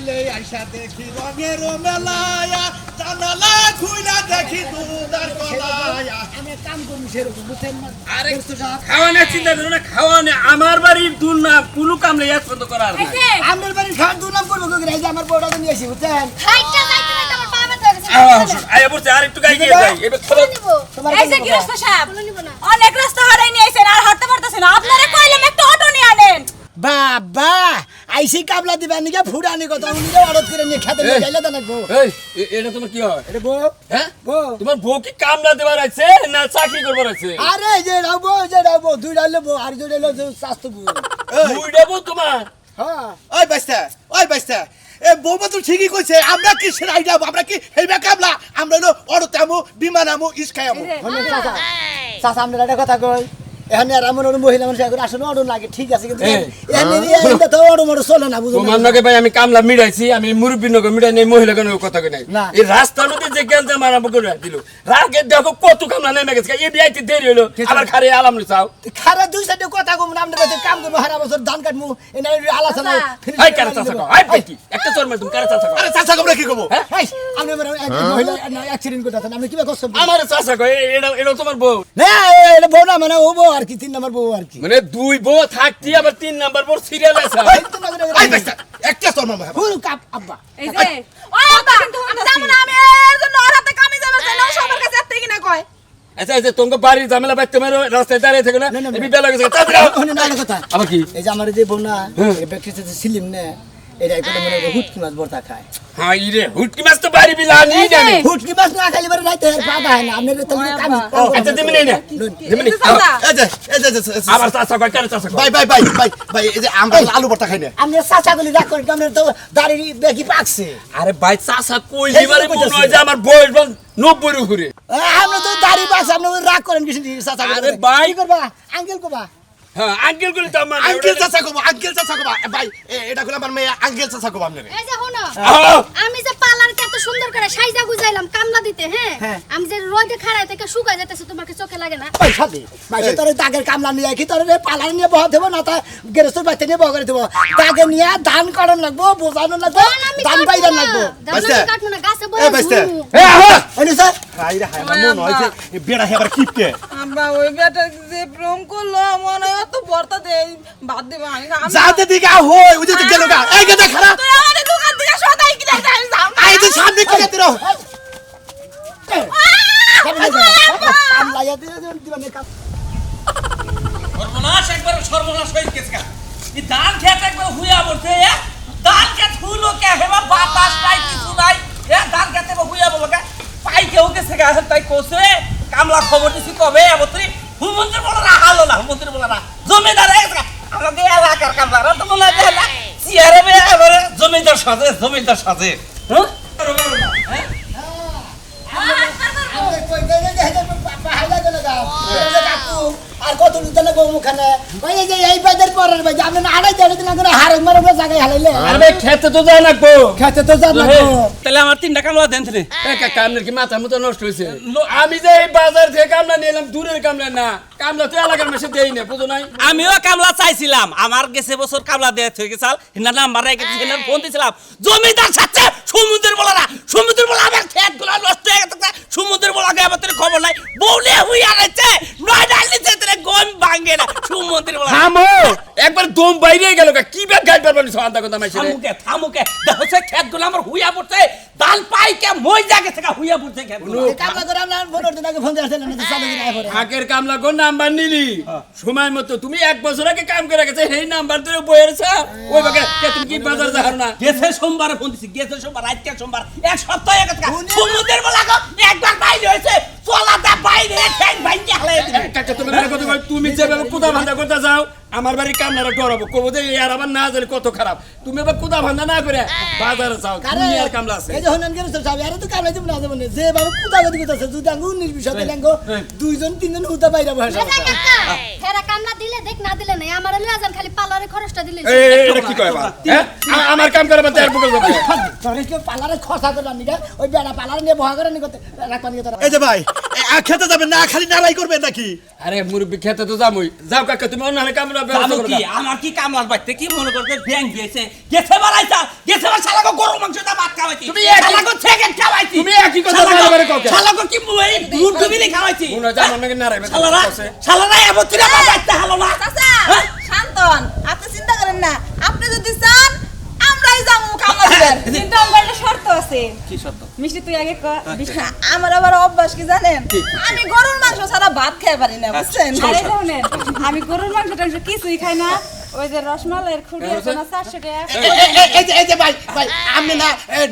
বিকালে আইসা দেখি রঙের মেলায়া জানালা খুইলা দেখি দুধার কলায়া আমি কাম করি সেরকম বুঝছেন না আরে খাওয়ানোর চিন্তা করো না, খাওয়ানো আমার বাড়ির দুধ না কোনো কাম নেই এক পর্যন্ত করার নাই। আমার বাড়ি খান দুনাম করবো করে এই যে আমার বড়টা নিয়ে আসি বুঝছেন খাইটা যাইতে যাইতে আমার পা ব্যথা হয়ে গেছে আয়া বলছে আর একটু গাই গিয়ে যাই এবার তুলে নিব তোমার এই যে গৃহস্থ সাহেব তুলে নিব না অনেক রাস্তা হারাই নিয়ে আইছেন আর হাঁটতে পারতেছেন না। আপনারা কইলাম একটা অটো নিয়ে আনেন। বাবা আইসি কাবলা দিবা নিকে ফুড়ানি কথা উনিকে অর্ডার করে নিয়ে খেতে নিয়ে যাইলে তো নাকবো এই এটা তোমার কি হয়? এটা বউ হ্যাঁ বউ তোমার বউ কি কাম না দেবার আছে না চাকরি করবার আছে? আরে যে রাবো দুই ডাইলে বউ আর দুই ডাইলে স্বাস্থ্য বউ দুইটা বউ তোমার? হ্যাঁ ওই বাইস্তা এ বৌমা তো ঠিকই কইছে আমরা কি সেরাই যাব আমরা কি হেইবা কামলা আমরা হলো অড়তামু বিমানামু ইসকায়ামু হনে চাচা চাচা আমরা একটা কথা কই এখানে আর আমার মহিলা মানুষ এখন আসলে অর্ডার লাগে ঠিক আছে কিন্তু এখানে তো অর্ডার মোড় চলে না বুঝো তোমার নগে ভাই আমি কামলা মিড়াইছি, আমি মুরব্বীর নগে মিড়াই নাই, মহিলা কোনো কথা কই নাই। না। এই রাস্তার মধ্যে যে গেলতে মারাবো করে দিল রাগে দেখো কত কামলা নেমে গেছে, এই বিয়াইতে দেরি হলো আবার খারে আলাম চাও। খারাপ দুই সাইডে কথা কম না আমরা কাম করবো হারা বছর ধান কাটমু এনে আলোচনা হাই কারে চাচা কও, হাই বেটি একটা চোর মার তুমি কারে চাচা কও। আরে চাচা আমরা কি কব আমরা মহিলা অ্যাক্সিডেন্ট করতেছেন আপনি কিবা কষ্ট আমার চাচা কও এটা তোমার বউ? না এটা বউ না মানে ও বউ আর কি 3 নম্বর বউ আর কি মানে দুই বউ থাকতি আবার 3 নাম্বার বউ সিরিয়াল আছে। আই বাইস্তা একটা তোর মামা ফুল কাপ আব্বা এই যে ওই আব্বা আমি যাবো না, আমি এর জন্য ওর হাতে কামে যাবে না, ও সবার কাছে এত কিনা কয়। আচ্ছা আচ্ছা তোমার বাড়ির ঝামেলা বাইতে মেরো রাস্তায় দাঁড়িয়ে থেকে না না, না, না। এই বেলা গেছে তাড়াতাড়ি ওখানে না কথা আবার কি? এই যে আমার যে বউ না এই ব্যক্তিতে সিলিম না এটা একটা মনে হুটকি মাছ ভর্তা খায় হ্যাঁ ইরে হুটকি মাছ তো বাড়ি বিলা নিয়ে জানি। হুটকি মাছ না খাইলে বারে রাইতে পাতা হয় না আপনি তো কাম আচ্ছা তুমি নেই না তুমি নেই। আবার চাচা কয় কারে চাচা কয়? ভাই এই যে আমরা আলু ভর্তা খাই না আপনি চাচা গুলি রাগ করেন আপনি তো দাড়ি বেকি পাকছে আরে ভাই চাচা কই দিবারে মনে হয় যে আমার বয়স 90 এর উপরে। আপনি তো দাড়ি পাকছে আপনি রাগ করেন কিছু চাচা আরে ভাই। কি করবা আঙ্কেল কোবা হ্যাঁ আঙ্কেল কইলে তো আমার আঙ্কেল চাচা কব ভাই এটা কইলা আমার মেয়ে আঙ্কেল চাচা কব আপনারে এই যে শোনো আহ! আমি যে পার্লারকে এত সুন্দর করে সাইজা গুজাইলাম কামলা দিতে হ্যাঁ। হ্যাঁ আমি যে রোদে খাড়াই থেকে শুকায় যাইতেছে তোমাকে চোখে লাগে না পয়সা দে মাসে তোর দাগের কামলা নিয়ে কি তোর পালার নিয়ে বহ দেবো না তা গেরস্তের বাচ্চা নিয়ে বহ করে দেবো দাগে নিয়ে ধান কাটন লাগবো বোঝানো লাগবো ধান বাইরান লাগবো বাইস্তা। কাটবো না গাছে এ বাইস্তা। বড় হইনি স্যার হাই রে হাই আমার মনে হয় যে বেড়া হেবার কিপকে আমরা ওই বেটা যে প্রেম করলো মনে হয় তো বর্তা দেই বাদ দেব আমি যাতে দিকে হই ওই যে গেল গা এই গেদা খারাপ তুই আমাদের দোকান থেকে সদাই কিনে যাই আই যে সামনে করে দিরো কামলা ইয়া দিয়ে দিবানে কাম সর্বনাশ একবার সর্বনাশ হয়ে গেছে এই ধান খেত একবার হুইয়া বলছে ধান খেত হুইলো কে হেবা বাতাস নাই কিছু নাই ধান খেতে হুইয়া বলো কে পাই কেউ গেছে গা তাই কোসে কামলা খবর দিছি কবে এবতরি হুমন্ত্রী বলো না হালো না হুমন্ত্রী বলো না জমিদার হয়ে গেছে আমাদের এলাকার কামলারা তো মনে হয় না চেয়ারে বে এবারে জমিদার সাজে হ্যাঁ আর কত দিনে গো মুখানে ওই যে এই বাজার পরের বাজার আপনি আড়াই দেড় দিন করে হারে মারে জায়গায় হারাইলে আরে ভাই খেতে তো যায় না গো। খেতে তো যান না তাহলে আমার 3টা কামলা দেন রে এ কাকা আপনার কি মাথা মতো নষ্ট হয়েছে? আমি যে এই বাজার থেকে কামলা নিলাম দূরের কামলা না, কামলা তো এলাকার মেশে দেই না বুঝো নাই। আমিও কামলা চাইছিলাম আমার গেছে বছর কামলা দেয়া হয়ে গেছাল হিনা নাম্বার রেখে হিনার ফোন দিছিলাম জমিদার সাথে সমুদ্রের বলা আমার খেত গুলা নষ্ট হয়ে গেছে সমুদ্রের বলা গে আমাদের খবর নাই বউলে হুইয়া গেছে নয় ডালিতে তোরে গম ভাঙে না সমুদ্রের বলা থামো একবার দম বাইরে গেল কি ব্যাগ গাইড পারবেন সন্তা কথা মাইছে রে। থামুকে দেখো সে খেত গুলা আমার হুইয়া পড়ছে দাল পাই কে মই জায়গা থেকে হুইয়া পড়ছে খেত কামলা করে আমরা বড় দিন আগে ফোন দিয়েছিলাম না চালু করে আয় করে আগের কামলা কোন নাম্বার নিলি সময় মতো তুমি 1 বছর আগে কাম করে গেছে এই নাম্বার ধরে বইয়েছ ওই বাগে তুমি কি বাজার যাও না? গেছে সোমবারে ফোন দিছি গেছে সোমবার আজকে সোমবার এক সপ্তাহ আগে থেকে সমুদ্রের বলা একবার বাইরে হয়েছে চলাটা বাইরে ঠ্যাং ভাঙিয়ে হালাই দিবে কাকা তুমি না কথা কই তুমি যেভাবে কুদা ভান্দা করতে যাও আমার বাড়ি কামলারা ডরাবো কবো যে আর আমার না জানি কত খারাপ তুমি এবার কুদা ভান্দা না করে বাজারে যাও তুমি আর কামলা আছে এই যে হনন গেছে সব আরে তো কামলা দিব না যাব না যে বাবু কুদা গদি করতেছে যদি আঙ্গু নির্বিষয় দেঙ্গো দুইজন তিনজন হুদা বাইরে বসে হেরা কামলা দিলে দেখ না দিলে নাই আমার লাজান খালি পার্লারে খরচটা দিলে এটা কি কয় বা হ্যাঁ আমার কাম করে বাতে আর বুকে যাবে তোরে কি পার্লারে খরচা করলাম নিগা ওই বেড়া পার্লারে নিয়ে বহা করে নিগতে রাখবানি তোরা এই যে ভাই খেতে যাবেন না খালি নাড়াই করবেন নাকি আরে মুরব্বি খেতে তো যামই যাও কাকা তুমি অন্য কাম ব্যবস্থা জানো করো কি আমার কি কামলার বাইতে কি মনে করতে ব্যাংক গেছে গেছে বাড়াইতা গেছে বা শালাকে গরু মাংস দা ভাত খাওয়াইছি তুমি একই- শালাকে সেকেন্ড খাওয়াইছি তুমি একই কথা বারবার কও কেন? শালাকে কি মুই দুধ ডুবিলে খাওয়াইছি মনে হয় আমার নাকি নারাইবে শালারা শালারা এবতিরা বাইতে হালো না চাচা হ্যাঁ? শান্তন আপনি চিন্তা করেন না আপনি যদি চান আমরাই যাবো কামলা দিবেন কিন্তু আমার একটা শর্ত আছে কি সত্য মিষ্টি তুই আগে আমার আবার অভ্যাস কি জানেন আমি গরুর মাংস ছাড়া ভাত খেতে পারি না বুঝছেন আরে শুনেন, আমি গরুর মাংস টাংস কিছুই খাই না। ওই যে রসমালাইয়ের খুঁড়ি আছে না 400 টাকা। এই যে ভাই ভাই আপনি না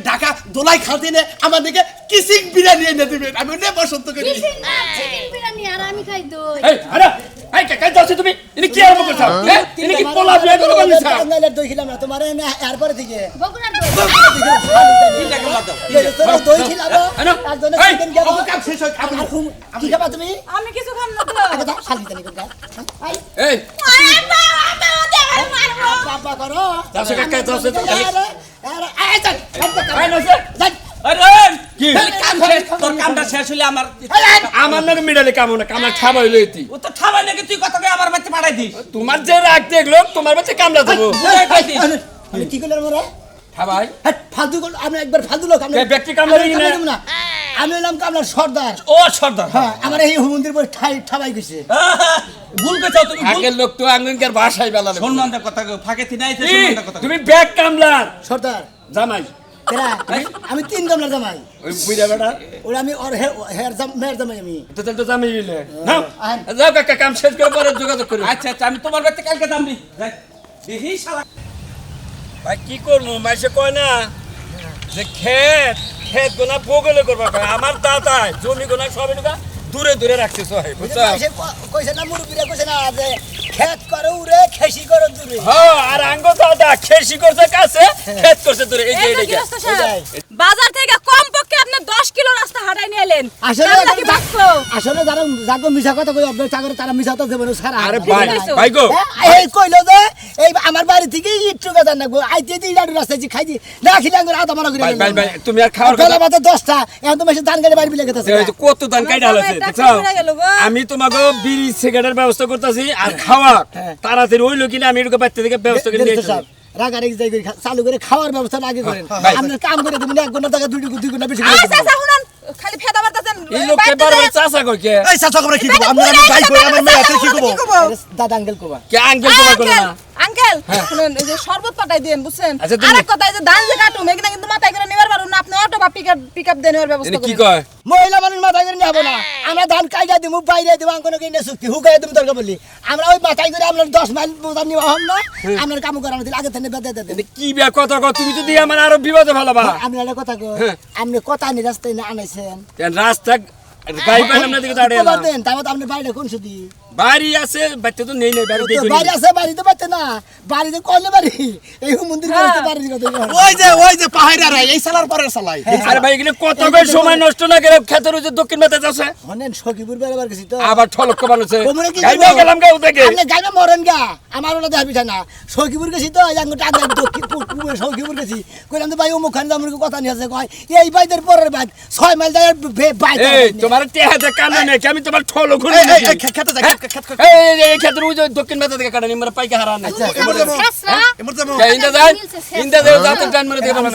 ঢাকা দোলাই খাতে নে আমার দিকে কিসিং বিরিয়ানি এনে দিবেন আমি নে পছন্দ করি চিকেন বিরিয়ানি আর আমি খাই দই এই আরে এই কাকা যাচ্ছে তুমি ইনি কি আরম্ভ করছো হ্যাঁ ইনি কি পোলা বিয়ে করে বলছ টাঙ্গাইলের দই খেলাম না তোমার এরপরে থেকে বগুড়ার দই কি টাকা মাতো দই খেলাম আনো। তার জন্য এই, চিকেন খাবো কাম শেষ হয় আর কি খাবা তুমি আমি কিছু খাম না তো। আগে দাও শালি জানি কোনটা এই বাবা করো যাচ্ছে কাকা যাচ্ছে আরে আরে এই যান আই নছে আরে কি কাম শেষ তোর কামটা শেষ হইলে আমার আমার নাকি মিডালে কাম না কামলা খাবা হইলো এতি ও তো খাবার নাকি তুই কত করে আমার বাড়িতে পাঠাই দিস তোমার যে রাগ দেখলো তোমার বাচ্চা কামলা দেবো বুঝাই পাইছিস আমি কি করলাম মোরা খাবাই ফালতু আমি একবার ফালতু লোক আমি ব্যক্তি কামলা আমি দিই কামলা দিব না আমি হলাম কামলার সর্দার ও সর্দার হ্যাঁ আমার এই হুমন্দির পর ঠাবাই গেছে ভুল কইছো তুমি ভুল আগের লোক তো আঙ্গুনকার ভাষাই বেলালে সম্মানদের কথা কই ফাঁকে তিনাইছে কি? সম্মানদের কথা তুমি ব্যাগ কামলার সর্দার জামাই কেরা আমি 3 কামলার জামাই ওই বুইড়া বেটা ওরা আমি ওর হেয়ার মেয়ের জামাই আমি তো তাহলে তো জামাই হইলে নাও আন। যাও কাকা কাম শেষ করে পরে যোগাযোগ করো আচ্ছা আচ্ছা আমি তোমার বাড়িতে কালকে দামবি দেখি শালা ভাই কি করবো মাইসে কয় না যে ক্ষেত গোনা বগলে করবা কয় আমার দাদাই জমি গোনা সব এটুকা দূরে দূরে রাখছে সহায় বুঝছো এসে কইছে না মুরব্বিরা কইছে না যে খেত করে উড়ে খেসি করে দূরে হ্যাঁ আর আঙ্গ দাদা খেসি করছে কাছে ক্ষেত করছে দূরে এই যে এই যে এইটা গৃহস্থ সাহেব, এই বাজার থেকে কমপক্ষে আপনি 10 কিলো রাস্তা হাঁটাই নিয়ে এলেন। আসলে কামলা কি বাঁচলো? আসলে যারা যাকে মিছা কথা কই অভ্যাস চাকরে তারা মিছা কথা দেবে না সারা আরে ভাই কইছো? ভাই গো এই কইলো যে এই আমার বাড়ি থেকে ইট্টু গাছ আনবো আইতে দি লাডু রাস্তায় খাইছি না খিলে আঙ্গুর আদা মারা করে ভাই ভাই ভাই তুমি আর খাওয়ার বেলা কথা বাদে 10টা এখন তো মেশে ধান গাড়ি বাড়ি বিলে গেছে এই যে কত দান কাইটা হচ্ছে আমার দেখছো টাকা পুরা গেল গো। আমি তোমাকে বিড়ি সিগারেটের ব্যবস্থা করতেছি আর খাওয়া তাড়াতাড়ি ওই লোক আমি এটুকু বাড়তে থেকে ব্যবস্থা করে দিয়ে রাগারে যাই করে চালু করে খাওয়ার ব্যবস্থা আগে করেন ভাই। আপনার কাম করে দিবেন 1 ঘন্টা টাকা 2 ঘন্টা বেশি আরে করে চাচা শুনুন খালি ফেদা মারতেছেন এই লোককে বারবার চাচা কই কে এই চাচা আমরা কি করব আমরা ভাই কই আমার মেয়ে হাতে কি করব দাদা আঙ্কেল কোবা কে আঙ্কেল তোমার করে না আঙ্কেল শুনুন এই যে শরবত পাঠাই দেন বুঝছেন আচ্ছা, তুমি- আরেক কথা এই যে ধান যে কাটুম এখানে কিন্তু মাথায় করে নিবার পারুন না আপনি অটো বা পিকআপ দেন এর ব্যবস্থা এনে কি করেন কয় মহিলা মানুষ মাথায় করে নিয়ে না আমরা ধান কাইটা দিব বাইরে দিব আঙ্কন কিনে চুক্তি হুকাই দিব দরকার বলি আমরা ওই মাথায় করে আমরা 10 মাইল বোঝা নিবা হম না আপনার কাম করানো দিলে আগে থেকে বেদে দেন এনে কি বিয়া কথা কও তুমি যদি আমার আরো বিপদে ফেলাবা আপনি একটা কথা কই আপনি কথা নি রাস্তায় না আনাইছেন কেন রাস্তা গাই পাইলাম না দিকে দাঁড়িয়ে খবর দেন তাও তো আপনি বাইরে কোন সুদি বাড়ি আছে বাচ্চা তো নেই বাড়ি দেখুন বাড়ি আছে বাড়িতে পারতে না বাড়িতে কইলে বাড়ি এই মন্দির করতে বাড়ি কথা ওই যে পাহাড়া রে এই সালার পরে চালাই আরে ভাই এখানে কত করে সময় নষ্ট না করে খেতের ওই যে দক্ষিণ মাথা যাচ্ছে হনেন সখীপুর বেড়াবার গেছি তো আবার ঠলক বানাচ্ছে কোমরে কি গাইবে গেলাম গাও থেকে আপনি গাইবে মরেন গা আমার ওটা দেখার বিষয় না সখীপুর গেছি তো এই আঙ্গুটা আগে সখীপুর গেছি কইলাম তো ভাই ও মুখান আমার কথা নিয়ে আছে কয় এই বাইদের পরের বাইদ 6 মাইল যায় বাইদ এই তোমার টেহাতে কানা নেই আমি তোমার ঠলক ঘুরে এই খেতে যা খেত এই খেতের ওই যে দক্ষিণ মাথা থেকে কাটানি আমরা পাইকা হারা নাই এমর যাবো ইন্দা যায় ইন্দা যায় যাতে টাইম মারে দিয়ে বলা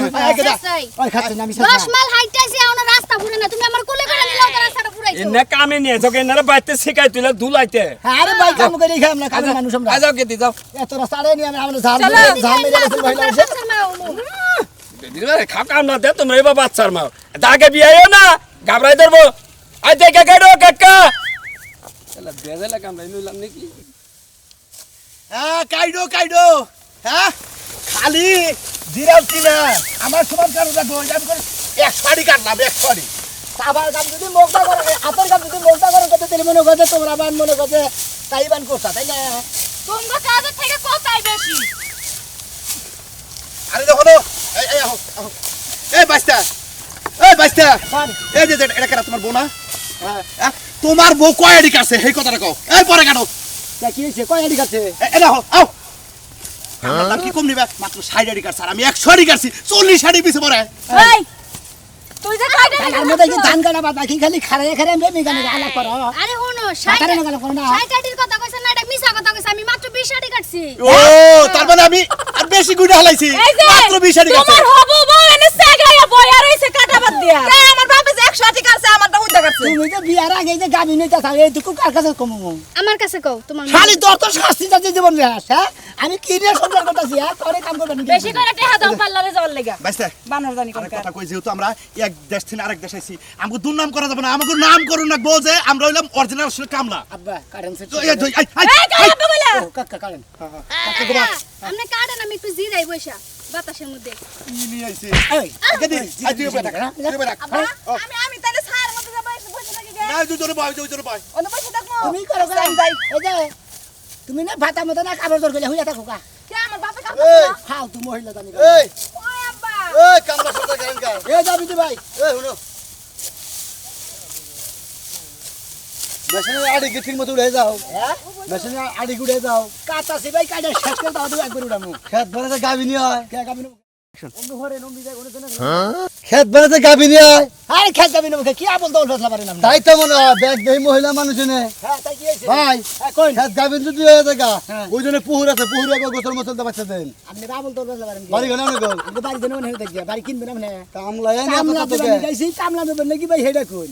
ওই খাচ্ছেন আমি 10 মাইল হাইটাইছি এখন রাস্তা পুরে না তুমি আমার কোলে করে নিলাও তো রাস্তাটা পুরাইছো এনে কামে নিয়ে তোকে এনারা বাইতে শিখাই তুলে দুলাইতে আরে ভাই কাম করে খাই আমরা কামের মানুষ আমরা আজাও কে দিও এত রাস্তা আরে নি আমরা ঝাল চলো, ঝাল মেরে গেছে মহিলা এসে দিদিভাই খাও কাম না দে তোমরা এবার বাচ্চার মাও দাগে বিয়াইও না ঘাবড়াই ধরবো আই দেখে গাড়ো কাকা এলা বেজালা কামড়াই নিলাম নাকি হ্যাঁ কাইডো হ্যাঁ খালি জিরাউতি না আমার সমান কারো দেখো আমি করে 100 কাটলাম 100 আবার কাম যদি মোগদা করে আতর কাম যদি মোগদা করে কত তেল মনে করে তোমরা বান মনে করে তাই বান করতা তাই না তোমরা কাজের থেকে কোথায় বেশি? আরে দেখো তো এই বাইস্তা এই যে এটা কেন তোমার বউ না তোমার বউ কয় এডি কাছে এই কথাটা কও এই পরে কাটো তা কি হইছে কয় আড়ি কাছে এই দেখো আও আমার দাম কি কম নিবে মাত্র 60 এডি কাছে আর আমি 100 এডি কাছি 40 এডি পিছে পড়ে এই তুই যে কয়টা তার মধ্যে কি ধান কাটা বাদ কি খালি খারে খারে আমি মেকানিক আলা করো আরে হনো সাতারে না গেল করো না 60 টাটির কথা কইছ না এটা মিছা কথা কইছ আমি মাত্র 20 আটি কাটছি ও তার মানে আমি আর বেশি গুড়া হালাইছি এই যে, মাত্র 20 আটি গেছে তোমার হবু বউ এনে সেগাইয়া বইয়া রইছে কাটা বাদ দিয়া আমার বাপে যে 100 আটি কাছে আমারটা হুইদা কাটছে তুমি যে বিয়ার আগে যে গাবি নইতা থাক এইটুকু কার কাছে কমু আমার কাছে কও তোমার খালি তোর তো শাস্তি যাচ্ছে জীবন রে হ্যাঁ আমি কি নিয়ে সংসার করতেছি হ্যাঁ করে কাম করবেন বেশি করে টেহা দাও পাল্লারে যাওয়ার লাগা বাইস্তা বানর জানি কোন আরেক কথা কই যেহেতু আমরা এক দেশ থেকে আরেক দেশ আইছি আমাকে দুর্নাম করা যাবে না আমাকে নাম করুন না বল যে আমরা হইলাম অরিজিনাল আসলে কামলা আব্বা কারেন্ট সেট তো এই ধই আই এই কাটা বইলা ও কাকা কারেন আপনি কাটেন আমি একটু জিরাই বইসা বাতাসের মধ্যে কি নিয়ে আইছি এই গদি আই তুই বেটা তুই বেটা আমি তাহলে সার মধ্যে যাব বসে থাকি গে না তুই তোর ভাই অন্য বসে থাকবো তুমি করো যাই যাই এই যে তুমি না ভাতা মতো না কাপড় দর গলে হইয়া থাকো কা কে আমার বাপে কাম এই খাও তুমি মহিলা জানি এই ওই আব্বা এই কামলা সরকার করেন কা এই যাবি তুই ভাই এই শুনো মেশিনের আড়ি ঠিক মতো উড়ে যাও হ্যাঁ মেশিনের আড়ি গুড়ে যাও কাটাছি ভাই কাটা শেষ করে দাও তুমি একবার উড়ামু খেত বানাতে গাবি নিয়ে হয় কে গাবি নমু অন্য ঘরে নমবি যায় কোন কোন খেত বানাতে গাবি নিয়ে হয় আরে খেত গাবি নমু কি আপন তো ফসলা পারেন আপনি তাই তো মনে হয় ব্যাগ দেই মহিলা মানুষ নে হ্যাঁ তাই কি হইছে ভাই হ্যাঁ কোন খেত গাবি যদি হয়ে যায় হ্যাঁ। ওই জন্য পুহুর আছে পুহুরে গোসল মোসল দে বাচ্চা দেন আপনি বাবুল তো ফসলা পারেন বাড়ি গেল না গো কিন্তু বাড়ি দেন মনে হতে বাড়ি কিনবেন আপনি কামলা এনে কামলা তো তো গাইছি কামলা দেবেন নাকি ভাই হেডা কোন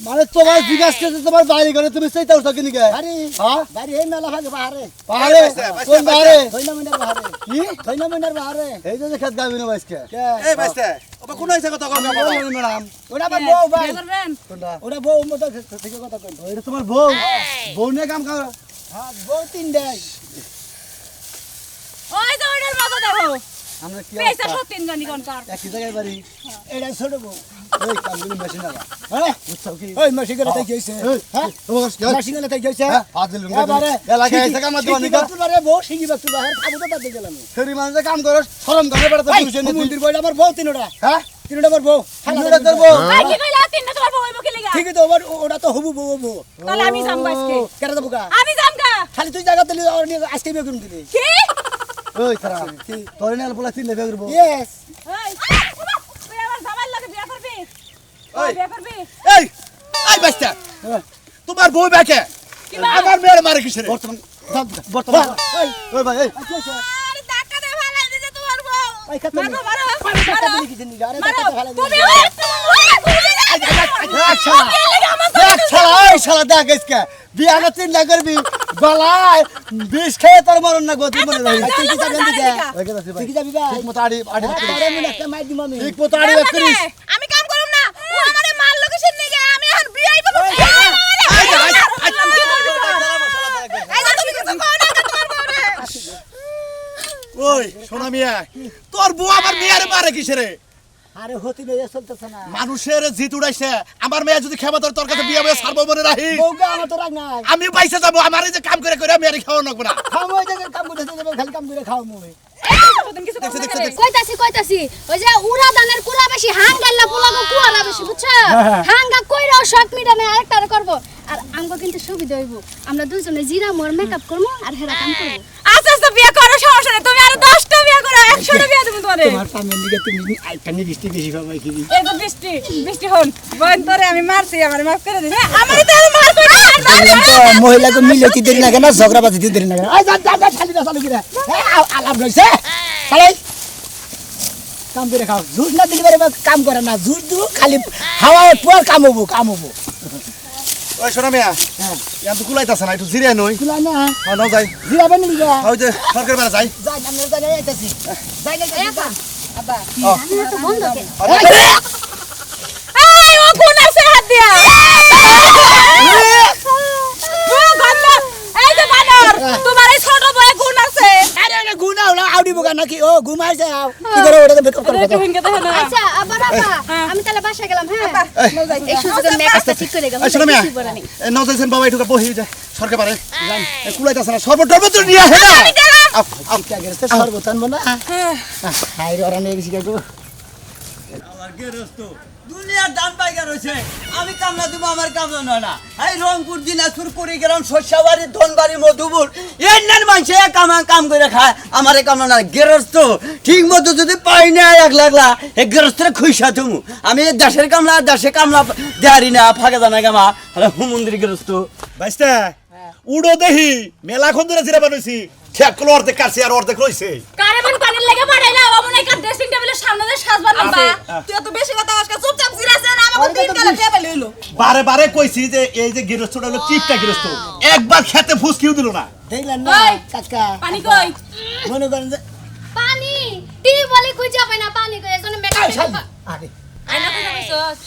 মানে তোমার জিজ্ঞাসা করতে তোমার বাড়ি ঘরে তুমি সেইটা উঠা কিনি গে আরে হ্যাঁ বাড়ি এই মেলা ভাগে বাহারে পাহাড়ে কোন পাহাড়ে ধইনা মইনার বাহারে কি ধইনা মইনার বাহারে এই যে খেত গাবি না বাইসকে এই বাইসতে ওবা কোন হইছে কথা কম ম্যাডাম ওটা আমার বউ ভাই করবেন কোনটা ওটা বউ মতো থেকে কথা কই এটা তোমার বউ বউ নিয়ে কাম কর হ্যাঁ বউ তিন দেয় ওই যে ওইটার মতো দেখো আমরা কি পয়সা সত্যিন জানি কোন কার একই জায়গায় বাড়ি এটা ছোট বউ এই কামগুলো মেশিন লাগা হ্যাঁ বুঝছো কি ওই মাসিকেরা তাই কইছে হ্যাঁ তোমার মাসিকেরা তাই কইছে হ্যাঁ আদিল এবারে এলাকা এসে কাম দিও নিকা বারে বউ শিখি বাচ্চু বাহির খাবো তো তাতে গেলাম ফেরি মানুষে কাম করস শরম করে বেড়াতে ভাই বুঝে নি মন্দির বইটা আমার বউ তিনটা হ্যাঁ তিনটা আমার বউ তিনটা তোর বউ ভাই কি কইলা তিনটা তোমার বউ হইব কি লাগা ঠিকই তো ওটা তো হবু বউ বউ তাহলে আমি যাম আজকে কেন যাবো গা আমি যাম গা খালি তুই জায়গা দিলি আজকে বিয়ে করুন দিলি কি ওই খারাপ তোর নাল বলা তিন লেবে করব ইয়েস এই তুই আমার জামাই লাগে বিয়া করবি ওই। বিয়া করবি এই এই বাইস্তা তোমার বউ ব্যাকে আমার মেয়ের মারে কিসের বর্তমান বর্তমান ওই ভাই এই আরে টাকা দে ভালাই দিছে তোমার বউ ওই খাতা মারো মারো টাকা দিলি কি দিলি আরে টাকা তো ভালো তুমি দেখ শালা ওই শালা দেখ আজকে বিয়া না তিন না করবি গলায় বিষ খেয়ে তোর মরণ না গতি মনে রহি তুই কি যাবেন দিকে ওই কথা ভাই তুই কি যাবি ভাই ঠিক মতো আড়ি আড়ি আরে মনে একটা মাই দিম আমি ঠিক মতো আড়ি করিস আমি কাম করুম না ও আমারে মারলো কিসের নিগে আমি এখন বিয়াই করব এই যে তুমি কিছু কও না তোমার বউরে ওই সোনা মিয়া তোর বউ আমার মেয়ের মারে কিসের আরে হতি লইয়া চলতেছ না মানুষের জিত উড়াইছে আমার মেয়ে যদি খেবা তোর কাছে বিয়া বয়ে সারবো মনে রাখি বউকে আমার তো রাগ নাই আমি পয়সা যাবো আমার এই যে কাম করে করে আমি আর খাওয়া লাগবো না খামো এই জায়গায় কাম করতে যাবে খালি কাম করে খাও মুই তুমি কিছু কও না কইতাছি ওই যে উড়া দানের কুলা বেশি হাঙ্গাল্লা পোলাগো কুয়ারা বেশি বুঝছো হাঙ্গা কইরাও শর্ট মিডানে আরেকটারে করব আর আমগো কিন্তু সুবিধা হইব আমরা দুজনে জিরা মোর মেকআপ করব আর হেরা কাম করব আচ্ছা আচ্ছা বিয়া করো সমস্যা নেই তুমি আরো 10টা বিয়া করো 100টা বিয়া তুমি তোমারে তোমার সামনে দিকে তুমি আইটা নি বৃষ্টি বেশি পাবাই কি এই তো বৃষ্টি বৃষ্টি হন বোন তোরে আমি মারছি আমারে মাফ করে দিস আমারে তো আর মার কই তো মহিলাকে মিলে কি দেরি না কেন ঝগড়া বাজি দেরি না কেন আই যা যা খালি না চালু করে আলাপ রইছে খালি কাম করে খাও জুস না দিলে কাম করে না জুস দু খালি হাওয়ায় পর কাম হবো ওই সোনা মিয়া হ্যাঁ ইয়ান তো কুলাইতাছ না একটু জিরিয়া নই তুলা না হ্যাঁ নাও যাই জিরাবেন নি গা ওই যে সরকার বেড়া যাই যাই আমরা যাই আইতাছি যাই না আব্বা আমি তো বন্ধ কেন এই ও কোন আছে হাত দিয়া ও গন্ধ এই যে বানর তোমার এই ছোট বয়ে কোন আছে আরে ওটা গুনা হলো আউডি বোকা নাকি ও ঘুমাইছে কি করে ওটা মেকআপ করে একটু হিংকে দেখো না আচ্ছা আবার আমি তাহলে বাসায় গেলাম হ্যাঁ এই সুযোগে মেকআপটা ঠিক করে গেলাম এই সোনা মিয়া নাও যাইছেন বাবা একটু বহি যায় সরকার পারে কুলাইতাছ না সর্বটর্ব তো নিয়ে হে না আমটা গেছে সর্বতন বনা হাই রে ওরা নেই গেছি গো আমার গেরস্ত দুনিয়ার দান পাইগা রয়েছে আমি কামনা দেবো আমার কামনা নয় না এই রংপুর দিনাজপুর কুড়িগ্রাম শস্যাবাড়ি ধনবাড়ি মধুপুর এর নান মানুষে কাম করে খায় আমার কামনা না গেরস্ত ঠিক মতো যদি পাই না একলা এই গেরস্তের খুইসা তুমি আমি দেশের কামলা দেশে কামলা দেহারি না ফাঁকা জানা গামা হুমন্দির গেরস্ত বাইস্তা উড়ো দেহি মেলাখন ধরে জিরা বানাইছি খেক কল অর্ধেক কাছে আর অর্ধেক রইছে কারেবন পানির লেগে বাড়াইলা বাবু নাই কার ড্রেসিং টেবিলের সামনে যে সাজবার লম্বা তুই এত বেশি কথা আজকে চুপচাপ জিরাছেন আমাকে তিন কালা টেবিল হইলো বারে বারে কইছি যে এই যে গৃহস্থটা হলো কিপটা গৃহস্থ একবার খেতে ফুসকিও দিল না দেখলেন না ওই, কাকা পানি কই মনে করেন যে পানি টিউবওয়েলে খুঁজে পাই না পানি কই এজন্য মেকআপ আরে আয়না কইরা পাইছস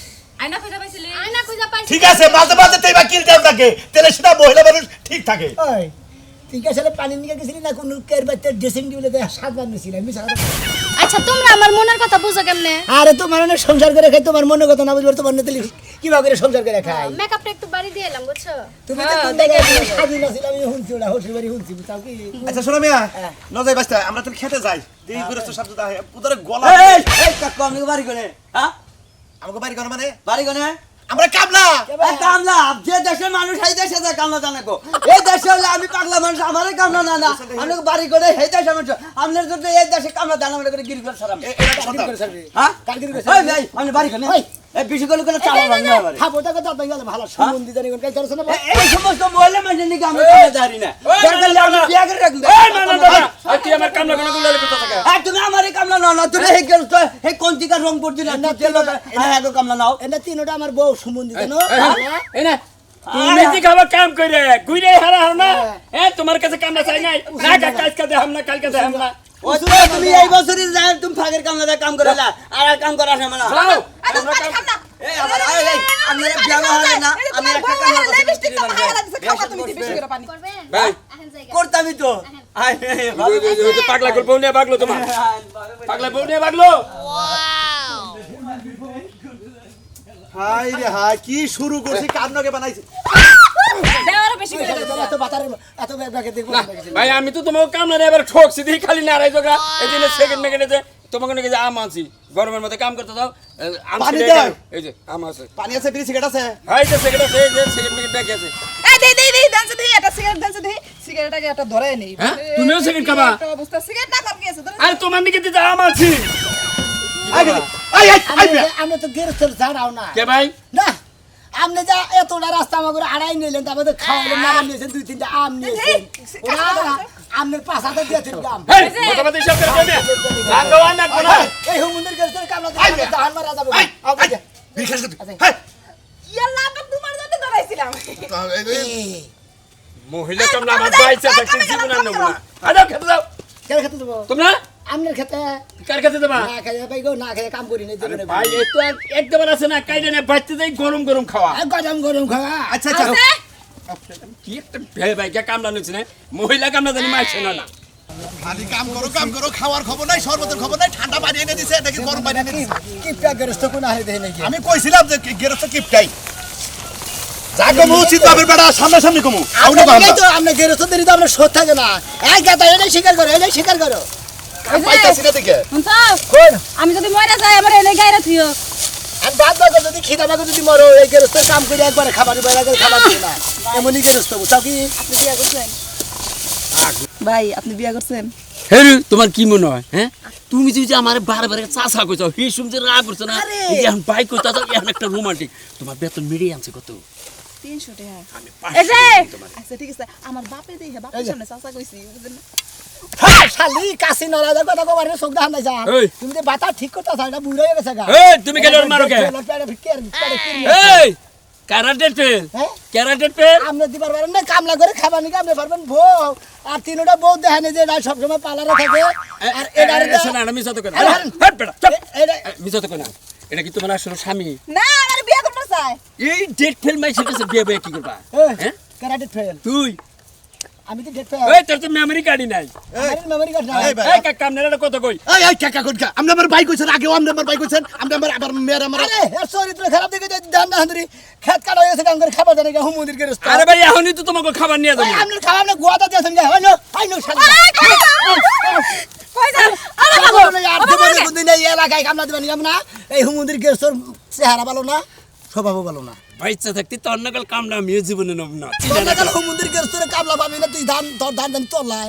আয়না কইরা পাইছিলি আয়না খুঁজে পাইছি ঠিক আছে মাঝে মাঝে তেবা কিল দেও থাকে তাহলে সেটা মহিলা মানুষ ঠিক থাকে ওই ঠিক আছে পানি নিয়ে গেছিলি না কোন কের বাচ্চা ড্রেসিং টেবিলে সাতবার নিছিলাম মিছা কথা। আচ্ছা তোমরা আমার মনের কথা বুঝো কেমনে আরে তোমার অনেক সংসার করে খাই তোমার মনে কথা না বুঝবার তোমার নেতলি কিভাবে করে সংসার করে খাই মেকআপটা একটু বাড়ি দিয়ে এলাম বুঝছো তুমি তো কোন জায়গায় স্বাধীন আছিলাম আমি শুনছি ওটা হোসের বাড়ি শুনছি বুঝাও কি আচ্ছা শোনো মিয়া ন যাই বাস্তা আমরা তো খেতে যাই এই গৃহস্থ শব্দ দা পুতরে গলা এই এই কাকু আমি বাড়ি কোনে হ্যাঁ আমাকে বাড়ি কোন মানে বাড়ি কোনে আমরা কামলা এই কামলা যে দেশের মানুষ এই দেশে যায় কামলা জানে গো এই দেশে হলে আমি পাগলা মানুষ আমারই কামলা না না আমি বাড়ি করে এই দেশে মানুষ আপনার যদি এই দেশে কামলা দানা করে করে গিরি করে সারাম এটা কথা হ্যাঁ কালকে করে ওই ভাই আমি বাড়ি করে এই বেশি করে করে চালা ভাঙ না আবার খাবো টাকা দাঁত গেল ভালো সুমন্দি জানি কোন কাজ করছ না এই সমস্ত মহিলা মানুষের নিকে আমি কামলা জানি না দরকার হলে আমি বিয়ে করে রাখব এই না না না এই তুই আমার কামলা কোন গুলো করতে থাকে এই তুমি আমারই কামলা নাও না তুমি এই গেল তো এই কোনটিকার রংপুর দিলা না তেল হ্যাঁ গো কামলা নাও এটা তিনটা আমার বউ সুমন্দি জানো এই না তুমি কি খাবার কাম করে গুইরে হারা হার না এ তোমার কাছে কামলা চাই নাই না কাজ কাজ হাম না কালকে হাম না ও তুমি এই বছরই যায় তুমি ফাগের কামলা কাম করেলা আর কাম করা না মানে যাও আমরা কাম না এই আমার এই আপনারা বিয়া হয় না আমি একটা কাম করতে লিপস্টিক তো খাওয়া লাগছে খাওয়া তুমি বেশি করে পানি করবেন ভাই এখন জায়গা করতামই তো আয় পাগলা গল্প নিয়ে বাগলো তোমার পাগলা বউ নিয়ে বাগলো হাই রে হাই কি শুরু করছি কান্নকে বানাইছি দেওয়ার বেশি করে এত বাতার এত ব্যাগে দেখো ভাই আমি তো তোমাকে কামলা নিয়ে এবার ঠকছি দিই খালি নারাই জোগা এই দিনে সেকেন্ড মেকেটে তোমাকে নাকি যে আম আনছি গরমের মধ্যে কাম করতে দাও পানি দাও। এই যে আম আছে পানি আছে বিড়ি সিগারেট আছে এই যে সেকেন্ড আছে এই যে সেকেন্ড মেকেট ব্যাগ আছে এই দেই দান্স দেই এটা সিগারেট দান্স দেই সিগারেটটাকে একটা ধরে নেই হ্যাঁ? তুমিও সিগারেট খাবা? একটা অবস্থা সিগারেট না খাব কি আছে আরে তোমার নাকি দিতে আম আনছি আই আই আই আমরা তো গেরস্তের ছাড়াও না কে ভাই না আপনি যা এতটা রাস্তা আমাকে আড়াই নিলেন তারপরে খাওয়ালেন না নিয়েছেন দুই তিনটা আম নিয়েছেন ওরা আমনের পাশাতে দিয়েছেন দাম এই কথা বলতে সব করে দেবে লাগো না কোন এই হুমুন্দের গেরস্তের কামলা জাহান মারা যাবে বিড়ি খাস হাই ইয়াল্লা আপা তোমার জন্য ধরাইছিলাম মহিলা কামলা আমার বাইছে থাকতে জীবন আর নেব না আরে খেতে দাও কেন খেতে দেবো তোমরা আমনের খেতে কার খেতে দেবা না খাইয়ে পাই গো না খাইয়ে কাম করি নাই দেবে ভাই এই তো একদম আছে না কাইডে না বাইতে যাই গরম গরম খাওয়া গরম গরম খাওয়া আচ্ছা আচ্ছা কি একটা ভাই কে কামলা নিচ্ছে না মহিলা কামলা জানি মাইছে না না খালি কাম করো খাওয়ার খবর নাই শরবতের খবর নাই ঠান্ডা পানি এনে দিছে নাকি গরম পানি এনে দিছে কি প্যাক গেরস্ত কোন আহে দেই নাকি আমি কইছিলাম যে গেরস্ত কিপটাই যাকে মুছি তো আমার বেটা সামনাসামনি কমু আউনা আমরা বান্দা তো আমরা গেরস্ত দেরি তো আমরা শোধ থাকে না এই গাতা এটাই স্বীকার করো এটাই স্বীকার করো পাইতাছি না দেখে শুনছাও কোন আমি যদি মরে যাই আমার এনে গাইরা থিও আর বাদ বাদ যদি খিদা বাগে যদি মরো এই গেরস্তের কাম করে একবারে খাবার বেলা করে খাবার দিও না এমনই গেরস্ত বুঝাও কি আপনি বিয়া করছেন ভাই আপনি বিয়া করছেন হেই তোমার কি মনে হয় হ্যাঁ তুমি যদি আমার বারে চাচা কইছো হি শুনতে রাগ করছ না এই যে এখন বাইক কইতা তো এখন একটা রোমান্টিক তোমার বেতন মিড়ে আনছে কত 300 টাকা আমি এই যে আচ্ছা ঠিক আছে আমার বাপে দেই বাপের সামনে চাচা কইছি বুঝছেন না হ্যাঁ শালি কাশি নরাজা কথা কবার চোখ দেখা নাই যা এই। তুমি যে বাতা ঠিক করতে চাও এটা বুড়ো হয়ে গেছে গা এই তুমি কেন ওর মারো কে এই ক্যারাটের পেল হ্যাঁ? ক্যারাটের পেল আমরা দিবার পারেন না কামলা করে খাবার নিকে আপনি পারবেন বউ আর তিনটা বউ দেখেন যে এটা সবসময় পালারে থাকে আর এটারে শোনা না মিছা তো কই আরে, হট বেটা চুপ এটা মিছা তো কই না এটা কি তোমার আসলে স্বামী না আমার বিয়া করতে চাই এই ডেট ফেল মাইছে কাছে বিয়ে বিয়ে কি করবা হ্যাঁ কারাটে ফেল তুই আমি তো ডেট ফেল এই তোর তো মেমরি কার্ডই নাই আমার মেমরি কার্ড না এই ভাই এই কাকা আপনারা কত কই এই কাকা কোনকা আমরা আমার বাইক কইছেন আগে আমরা বাইক কইছেন আমরা আবার মেয়ের আমার আরে এর চরিত্র খারাপ দেখে যে দান না হাঁদরি খেত কাটা হয়ে গেছে কাম করে খাবার জানে গা হুমুদির গেরস্ত আরে ভাই এখনই তো তোমাকে খাবার নিয়ে যাবো আপনি খাবার না গোয়াটা দিয়েছেন গা হয় না শালি কই যান আর দেবনে কোনদিন এই এলাকায় কামলা দিবেন না এই হুমুদির গেরস্তর চেহারা ভালো না স্বভাবও ভালো না বাইচ্চা থাকতে তো অন্য কাল কামলা আমিও জীবনে নেব না তোর হুমুদির গেরস্তরে কামলা পাবি না তুই ধান তোর ধান তোর লাই